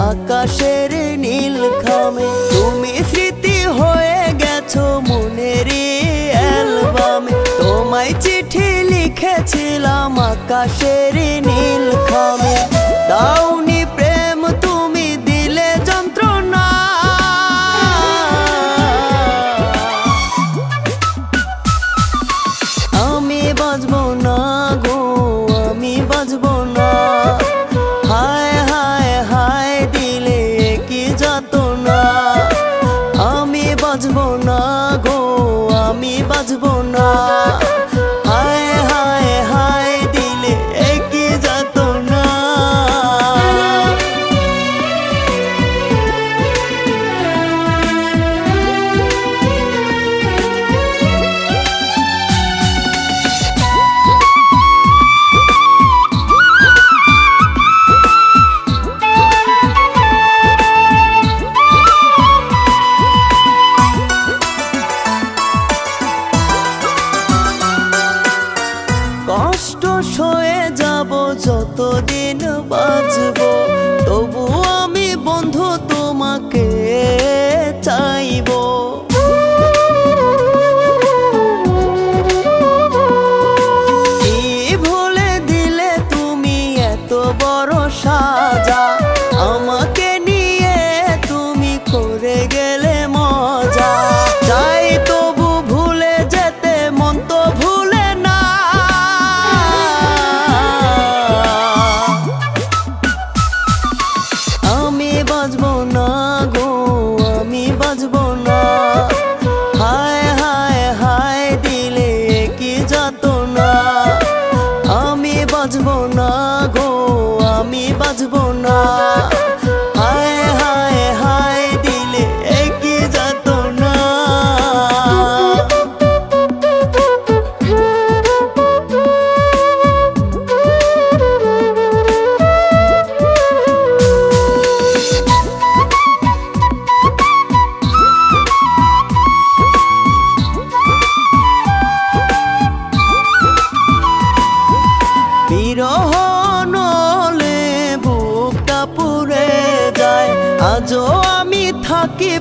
আকাশের নীল খামে তুমি স্মৃতি হয়ে গেছো মনের অ্যালবামে। তোমায় চিঠি লিখেছিলাম আকাশের নীল খামে। দাওনি প্রেম তুমি দিলে যন্ত্রণা, আমি বাঁচবো না গো, আমি বাঁচবো না। হায় হায় হায় দিলে কি যাতনা, আমি বাঁচবো না গো, আমি বাঁচবো না। হায় হায় হায় দিলে কি যাতনা। কষ্ট সয়ে যাব যতদিন বাঁচবো, তবু আমি বন্ধু তোমাকে চাইবো। কি ভুলে দিলে তুমি এত বড় সাজা, আমাকে নিয়ে তুমি করে গেলে মজা। চাই তবু ভুলে যেতে, মন তো ভুলে না। আমি বাঁচবো না গো, আমি বাঁচবো না। হায় হায় হায় দিলে কি যাতনা, আমি বাঁচবো না গো, আমি বাঁচবো না। হায় হায় হায় দিলে কি যাতনা। বিরহ নলে বুকটা পুড়ে যায়, আজও আমি থাকি